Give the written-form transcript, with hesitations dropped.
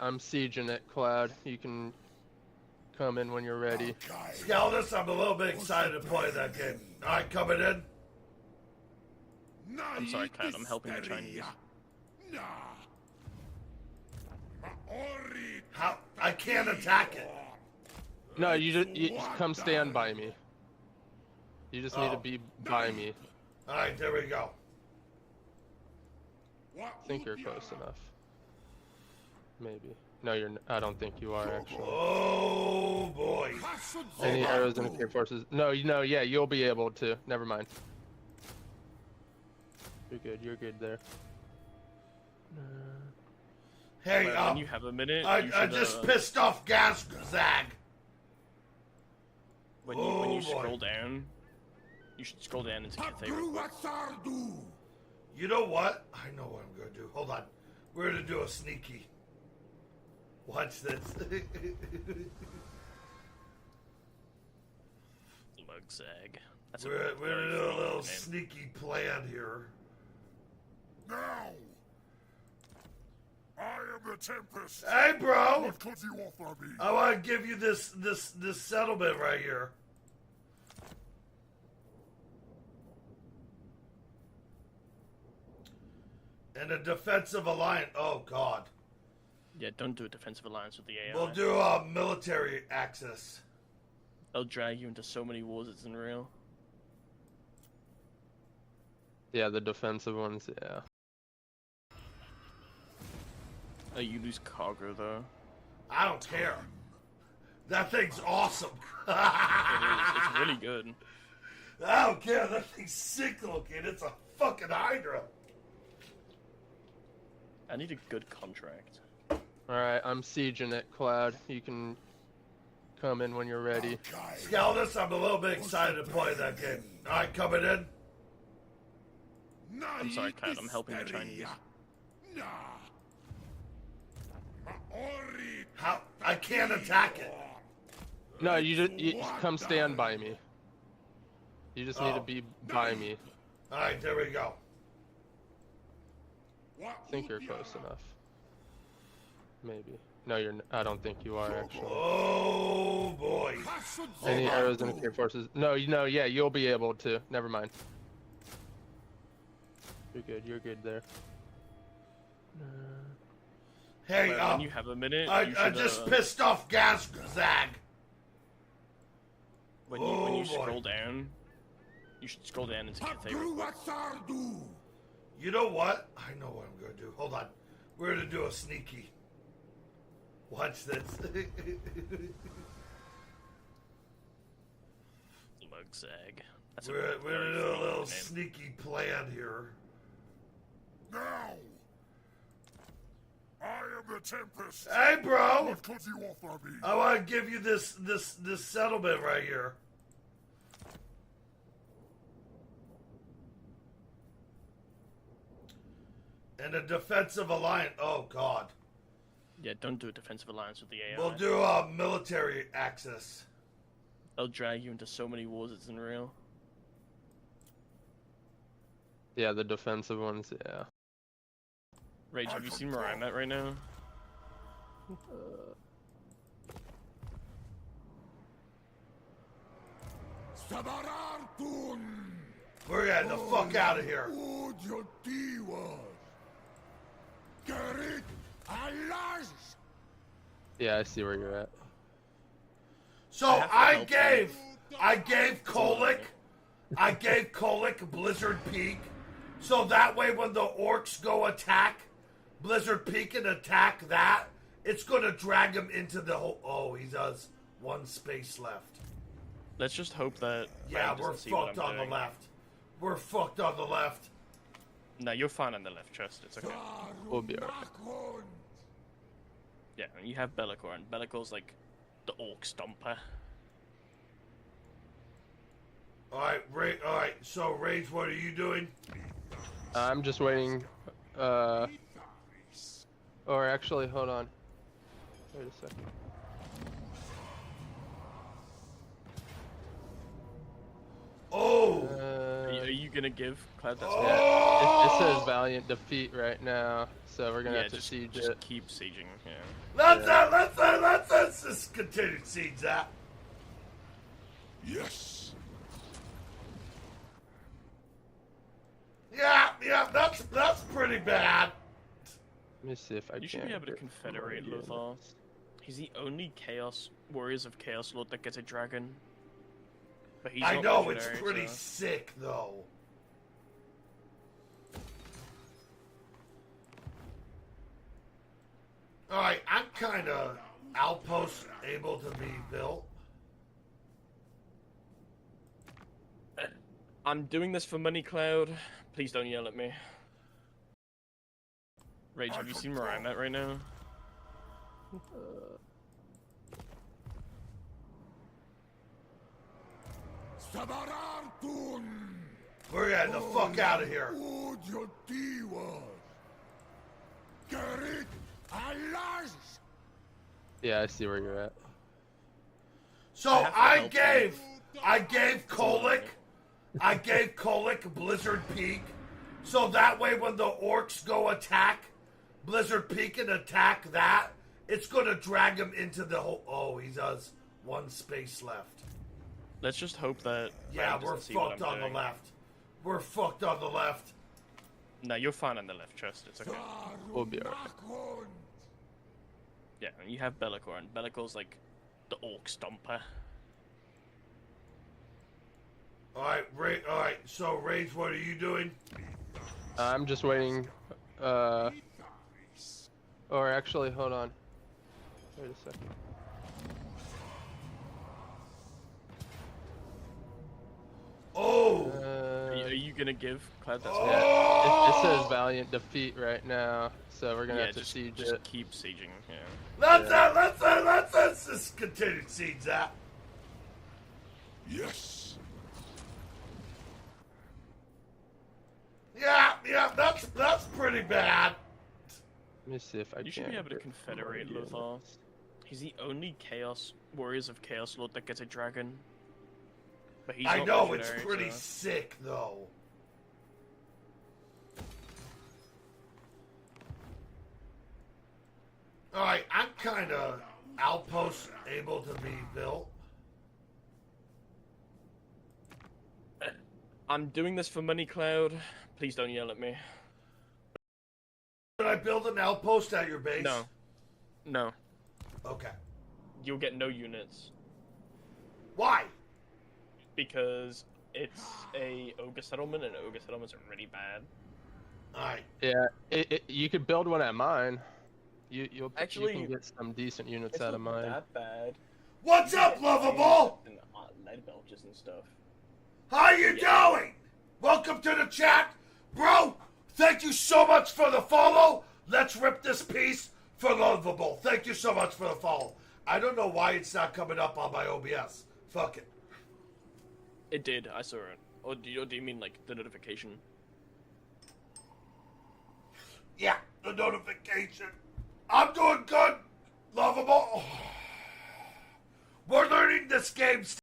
I'm sieging it, Cloud. You can come in when you're ready. Scaldus, I'm a little bit excited to play that game. Alright, coming in. I'm sorry, Cloud. I'm helping the Chinese. How? I can't attack it. No, you come stand by me. You just need to be by me. Alright, there we go. I think you're close enough. Maybe. No, I don't think you are, actually. Oh boy. Any arrows in the forces? No, yeah, you'll be able to. Never mind. You're good there. Hey, When you have a minute, I just pissed off Gas Zag. When you scroll down, you should scroll down into Cathedral. You know what? I know what I'm gonna do. Hold on. We're gonna do a sneaky. Watch this. Mugzag. We're gonna do a little sneaky plan here. Now, I am the Tempest. Hey, bro! What could you offer me? I want to give you this settlement right here. And a defensive alliance. Oh God. Yeah, don't do a defensive alliance with the AI. We'll do a military access. They'll drag you into so many wars it's unreal. Yeah, the defensive ones, yeah. Oh, you lose cargo though. I don't care. That thing's awesome. It's really good. I don't care. That thing's sick looking. It's a fucking Hydra. I need a good contract. Alright, I'm sieging it, Cloud. You can come in when you're ready. Scaldus, I'm a little bit excited to play that game. Alright, coming in. I'm sorry, Cloud. I'm helping the Chinese. How? I can't attack it. No, you come stand by me. You just need to be by me. Alright, there we go. I think you're close enough. Maybe. No, I don't think you are, actually. Oh boy. Any arrows in the forces? No, yeah, you'll be able to. Never mind. You're good there. Hey, when you have a minute, I just pissed off Gas Zag. When you scroll down, you should scroll down into Cathedral. You know what? I know what I'm gonna do. Hold on. We're gonna do a sneaky. Watch this. Mugzag. We're gonna do a little sneaky plan here. Now, I am the Tempest. Hey, bro! What could you offer me? I want to give you this settlement right here. And a defensive alliance. Oh God. Yeah, don't do a defensive alliance with the AI. We'll do a military access. They'll drag you into so many wars it's unreal. Yeah, the defensive ones, yeah. Rage, have you seen where I'm at right now? We're getting the fuck out of here. Yeah, I see where you're at. So I gave Kolick Blizzard Peak, so that way when the orcs go attack Blizzard Peak and attack that, it's gonna drag him into the whole. Oh, he does one space left. Let's just hope that. Yeah, Ryan we're doesn't see what fucked I'm on the doing. left. We're fucked on the left. No, you're fine on the left, trust. It's okay. We'll be alright. Yeah, and you have Be'lakor, and Be'lakor's like the orc stomper. Alright, so Rage, what are you doing? I'm just waiting, or actually, hold on. Wait a second. Oh! Are you gonna give Cloud that? Yeah, it says Valiant defeat right now, so we're gonna Yeah, have to just siege just it. keep sieging. Yeah. Let's just continue to siege that. Yes. Yeah, that's pretty bad. Let me see if I can. You should be able to get confederate more Lothar. units. He's the only Chaos Warriors of Chaos Lord that gets a dragon. But he's I not know, it's legendary, pretty so- sick, though. Alright, I'm kind of outpost able to be built. I'm doing this for money, Cloud. Please don't yell at me. Rage, have you seen where I'm at right now? Sabarantun. We're getting the fuck out of here. Udyotiwa. Gerit Alash. Yeah, I see where you're at. So have to I help gave Kolick Blizzard Peak, so that way when the orcs go attack Blizzard Peak and attack that, it's gonna drag him into the whole. Oh, he does one space left. Let's just hope that. Yeah, Ryan we're doesn't see what fucked I'm on the doing. left. We're fucked on the left. No, you're fine on the left, trust. It's okay. We'll be alright. Yeah, and you have Be'lakor, and Be'lakor's like the orc stomper. All right. So Rage, what are you doing? I'm just waiting. Or actually, hold on. Wait a second. Oh, Are you gonna give Cloud that? Yeah, it says Valiant defeat right now, so we're gonna Yeah, have to just siege just it. keep sieging. Yeah. let's just continue to siege that. Yes. Yeah, that's pretty bad. Let me see if I You can. should be able to get confederate more Lothar. units. He's the only Chaos Warriors of Chaos Lord that gets a dragon. But he's I not know, it's legendary, pretty so- sick, though. Alright, I'm kind of outpost able to be built. I'm doing this for money, Cloud. Please don't yell at me. Should I build an outpost at your base? No. No. Okay. You'll get no units. Why? Because it's a ogre settlement, and ogre settlements are really bad. Alright. Yeah, you could build one at mine. You Actually, can get some decent units It's out of not mine. that bad. What's up, lovable? And lead belches and stuff. How you doing? Welcome to the chat. Bro, thank you so much for the follow. Let's rip this piece for lovable. Thank you so much for the follow. I don't know why it's not coming up on my OBS. Fuck it. It did. I saw it. Or do you mean like the notification? Yeah, the notification. I'm doing good, lovable. We're learning this game